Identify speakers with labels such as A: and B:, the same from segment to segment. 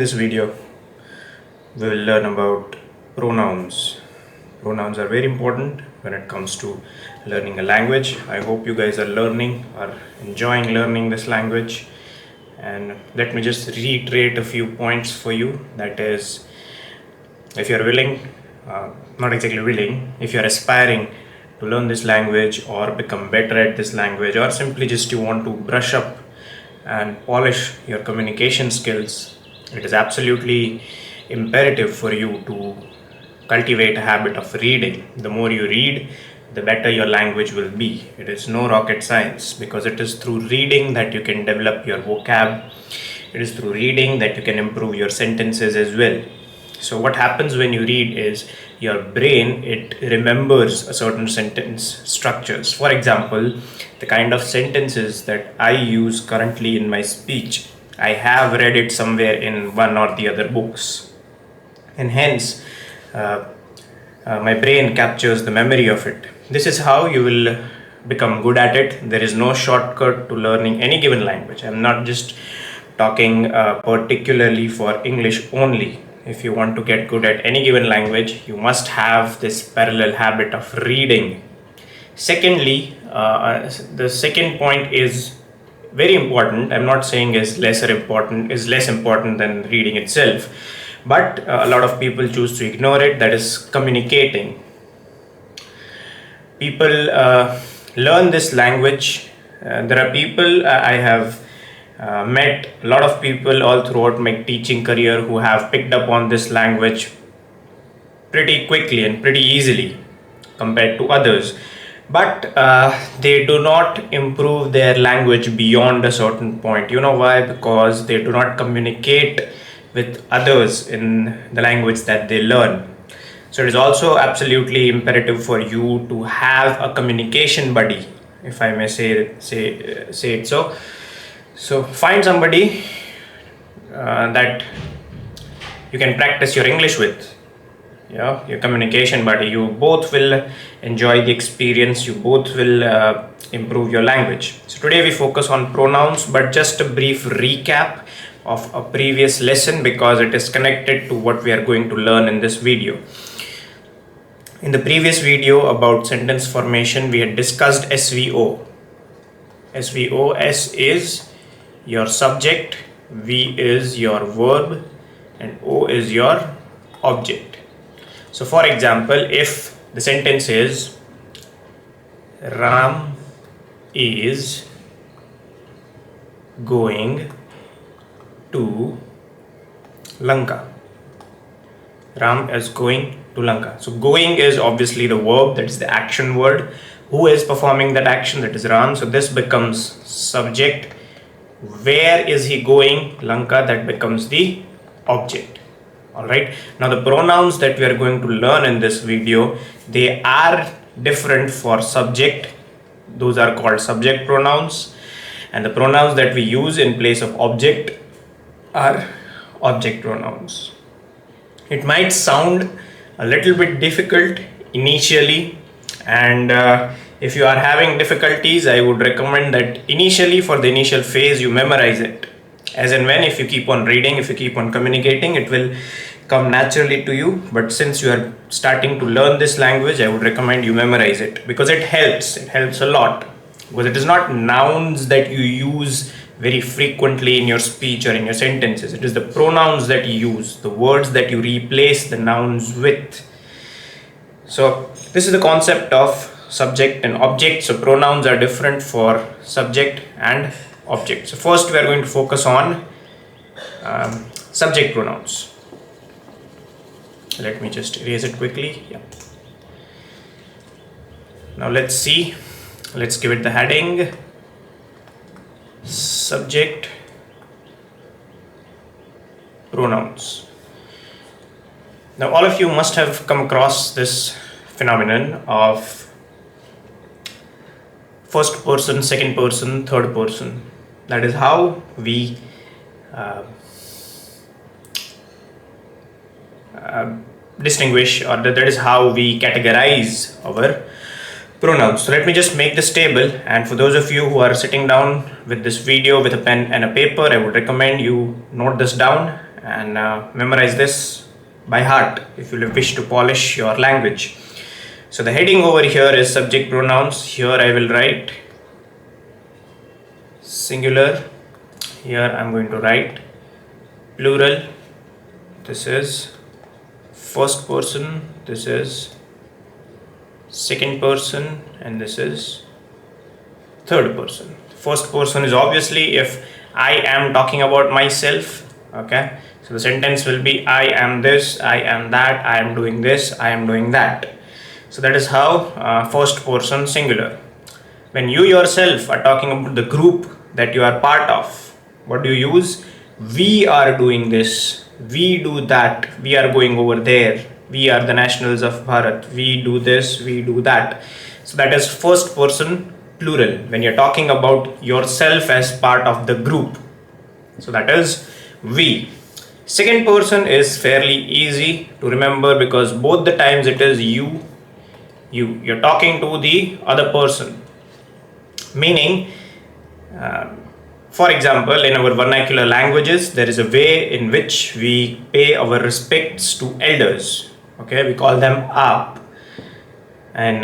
A: this video, we will learn about pronouns. Pronouns are very important when it comes to learning a language. I hope you guys are enjoying learning this language. And let me just reiterate a few points for you. That is, if you're willing, not exactly willing, if you're aspiring to learn this language or become better at this language, or simply just you want to brush up and polish your communication skills, it is absolutely imperative for you to cultivate a habit of reading. The more you read, the better your language will be. It is no rocket science, because it is through reading that you can develop your vocab. It is through reading that you can improve your sentences as well. So what happens when you read is your brain, it remembers a certain sentence structures. For example, the kind of sentences that I use currently in my speech, I have read it somewhere in one or the other books, and hence my brain captures the memory of it. This is how you will become good at it. There is no shortcut to learning any given language. I'm not just talking particularly for English only. If you want to get good at any given language, you must have this parallel habit of reading. Secondly, the second point is very important. I'm not saying is less important than reading itself, but a lot of people choose to ignore it. That is communicating. People learn this language. There are people I have met a lot of people all throughout my teaching career who have picked up on this language pretty quickly and pretty easily compared to others, but they do not improve their language beyond a certain point. You know why? Because they do not communicate with others in the language that they learn. So it is also absolutely imperative for you to have a communication buddy, if I may say it so. So find somebody that you can practice your English with, your communication buddy. You both will enjoy the experience, you both will improve your language. So today we focus on pronouns, but just a brief recap of a previous lesson, because it is connected to what we are going to learn in this video. In the previous video about sentence formation, we had discussed SVO. SVO, S is your subject, V is your verb, and O is your object. So for example, if the sentence is Ram is going to Lanka. Ram is going to Lanka. So going is obviously the verb, that is the action word. Who is performing that action? That is Ram. So this becomes subject. Where is he going? Lanka. That becomes the object. Alright. Now the pronouns that we are going to learn in this video, they are different for subject. Those are called subject pronouns. And the pronouns that we use in place of object are object pronouns. It might sound a little bit difficult initially, and if you are having difficulties, I would recommend that initially, for the initial phase, you memorize it. As and when, if you keep on reading, if you keep on communicating, it will come naturally to you. But since you are starting to learn this language, I would recommend you memorize it, because it helps a lot, because it is not nouns that you use very frequently in your speech or in your sentences. It is the pronouns that you use, the words that you replace the nouns with. So this is the concept of subject and object. So pronouns are different for subject and object. So first we are going to focus on subject pronouns. Let me just erase it quickly. Yeah. Now let's see. Let's give it the heading. Subject pronouns. Now all of you must have come across this phenomenon of first person, second person, third person. That is how we distinguish, or that is how we categorize our pronouns. So let me just make this table, and for those of you who are sitting down with this video with a pen and a paper, I would recommend you note this down and memorize this by heart if you wish to polish your language. So the heading over here is subject pronouns. Here I will write singular. Here I'm going to write plural. This is first person, this is second person, and this is third person. First person is obviously if I am talking about myself. Okay, so the sentence will be I am this, I am that, I am doing this, I am doing that. So that is how first person singular. When you yourself are talking about the group that you are part of, what do you use? We are doing this, we do that, we are going over there, we are the nationals of Bharat, we do this, we do that. So that is first person plural when you're talking about yourself as part of the group. So that is we. Second person is fairly easy to remember because both the times it is you. You're talking to the other person, meaning for example, in our vernacular languages there is a way in which we pay our respects to elders. Okay, we call them aap, and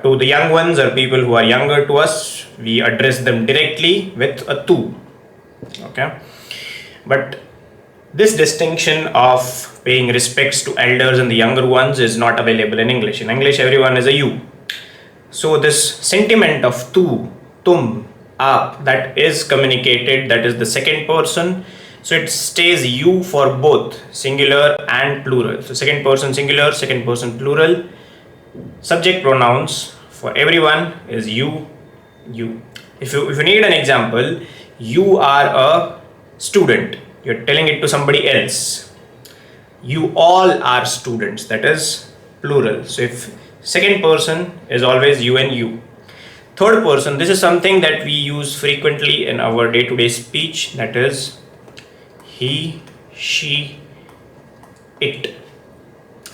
A: to the young ones or people who are younger to us, we address them directly with a tu. Okay, but this distinction of paying respects to elders and the younger ones is not available in English. In English, everyone is a you. So this sentiment of tu, tum, aap, that is communicated, that is the second person. So it stays you for both singular and plural. So second person singular, second person plural. Subject pronouns for everyone is you, you. If you need an example, you are a student. You're telling it to somebody else. You all are students. That is plural. So if second person is always you and you. Third person, this is something that we use frequently in our day-to-day speech. That is he, she, it.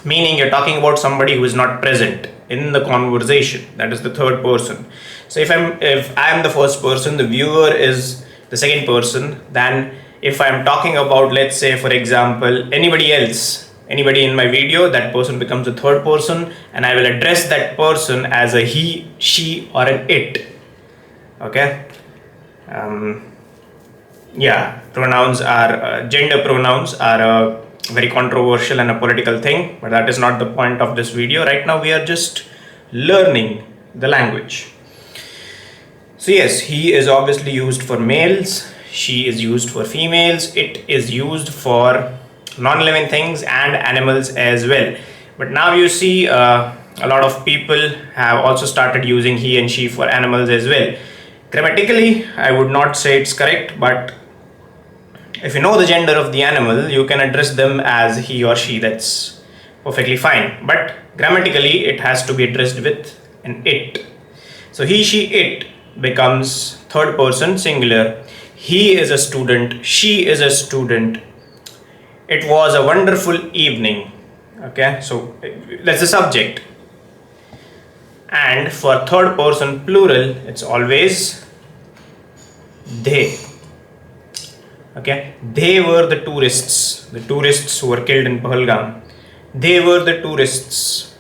A: Meaning you're talking about somebody who is not present in the conversation. That is the third person. So if I am the first person, the viewer is the second person, then if I'm talking about, let's say for example, anybody else, anybody in my video, that person becomes the third person, and I will address that person as a he, she, or an it. Okay. Yeah, pronouns are gender pronouns are a very controversial and a political thing, but that is not the point of this video. Right now we are just learning the language. So yes, he is obviously used for males, she is used for females, it is used for non-living things and animals as well. But now you see a lot of people have also started using he and she for animals as well. Grammatically, I would not say it's correct, but if you know the gender of the animal, you can address them as he or she. That's perfectly fine. But grammatically, it has to be addressed with an it. So he, she, it becomes third person singular. He is a student. She is a student. It was a wonderful evening. Okay, so that's the subject. And for third person plural, it's always they. Okay, they were the tourists who were killed in Pahalgam. They were the tourists.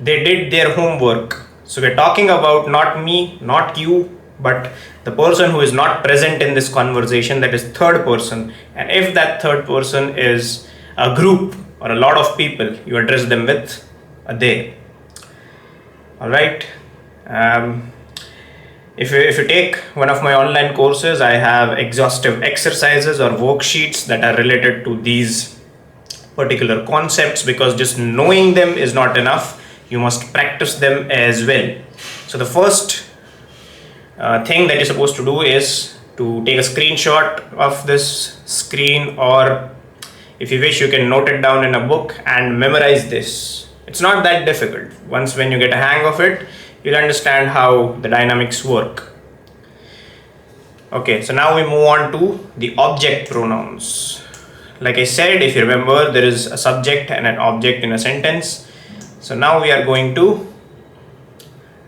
A: They did their homework. So we're talking about not me, not you, but the person who is not present in this conversation, that is third person. And if that third person is a group or a lot of people, you address them with a they. All right. If you take one of my online courses, I have exhaustive exercises or worksheets that are related to these particular concepts, because just knowing them is not enough. You must practice them as well. So the first thing that you're supposed to do is to take a screenshot of this screen, or if you wish, you can note it down in a book and memorize this. It's not that difficult. Once when you get a hang of it, you'll understand how the dynamics work. Okay, so now we move on to the object pronouns. Like I said, if you remember, there is a subject and an object in a sentence. So now we are going to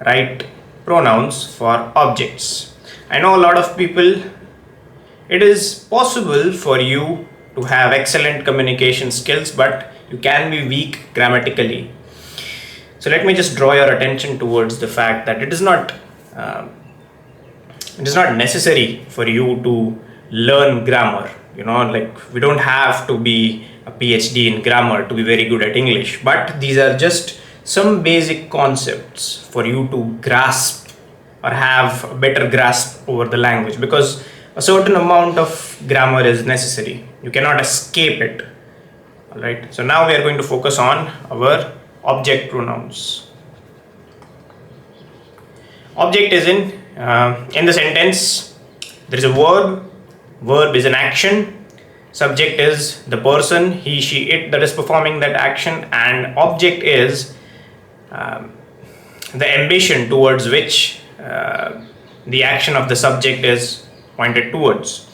A: write pronouns for objects. I know a lot of people, it is possible for you to have excellent communication skills, but you can be weak grammatically. So let me just draw your attention towards the fact that it is not necessary for you to learn grammar. Like, we don't have to be a PhD in grammar to be very good at English, but these are just some basic concepts for you to grasp or have a better grasp over the language, because a certain amount of grammar is necessary. You cannot escape it. All right. So now we are going to focus on our object pronouns. Object is in the sentence. There is a verb. Verb is an action. Subject is the person, he, she, it that is performing that action, and object is the ambition towards which the action of the subject is pointed towards.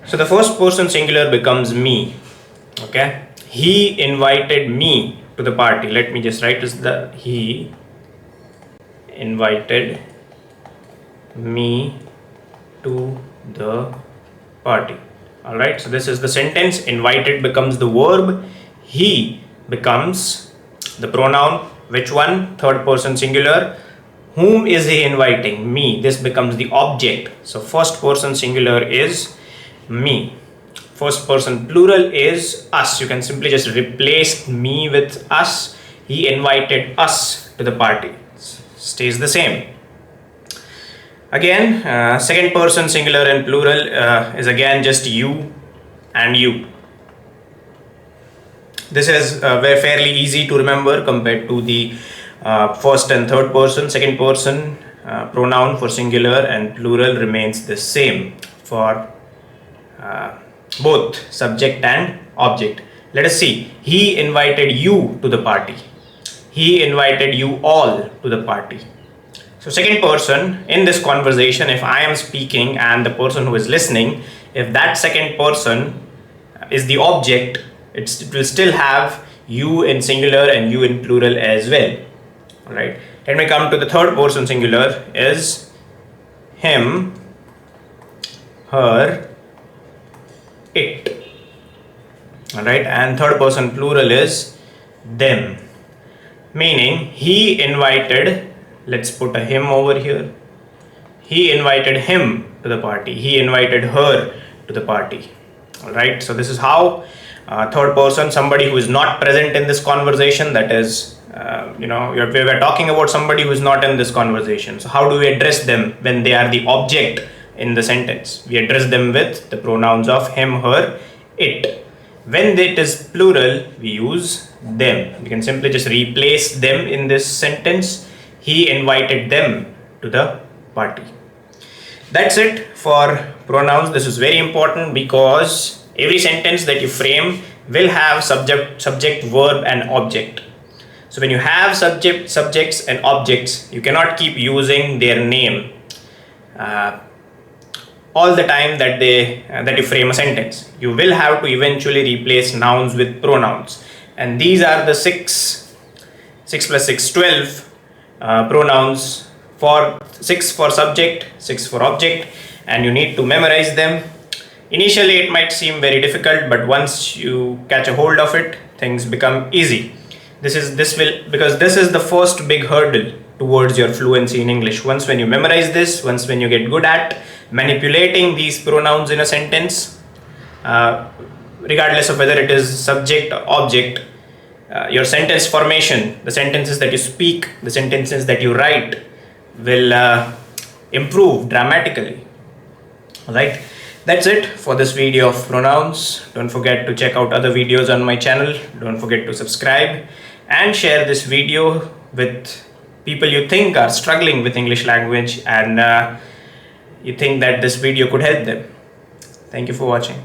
A: So the first person singular becomes me. Okay, he invited me to the party. Let me just write this: he invited me to the party. All right, so this is the sentence. Invited becomes the verb, he becomes the pronoun. Which one? Third person singular. Whom is he inviting? Me. This becomes the object. So first person singular is me. First person plural is us. You can simply just replace me with us. He invited us to the party. Stays the same. Again, second person singular and plural is again just you and you. This is very fairly easy to remember compared to the first and third person. Second person pronoun for singular and plural remains the same for both subject and object. Let us see. He invited you to the party. He invited you all to the party. So second person in this conversation, if I am speaking and the person who is listening, if that second person is the object, it will still have you in singular and you in plural as well. All right. Let me come to the third person singular is him, her, it. All right. And third person plural is them. Meaning he invited, let's put a him over here. He invited him to the party. He invited her to the party. All right. So this is how third person, somebody who is not present in this conversation, that is, we were talking about somebody who is not in this conversation. So how do we address them when they are the object in the sentence? We address them with the pronouns of him, her, it. When it is plural, we use them. We can simply just replace them in this sentence. He invited them to the party. That's it for pronouns. This is very important because every sentence that you frame will have subject, verb and object. So when you have subjects and objects, you cannot keep using their name all the time that you frame a sentence. You will have to eventually replace nouns with pronouns. And these are the 6 plus 6, 12 pronouns, for 6 for subject, 6 for object, and you need to memorize them. Initially it might seem very difficult, but once you catch a hold of it, things become easy. Because this is the first big hurdle towards your fluency in English. Once when you memorize this, when you get good at manipulating these pronouns in a sentence, regardless of whether it is subject or object, your sentence formation, the sentences that you speak, the sentences that you write will improve dramatically. Alright, that's it for this video of pronouns. Don't forget to check out other videos on my channel. Don't forget to subscribe and share this video with people you think are struggling with English language and you think that this video could help them. Thank you for watching.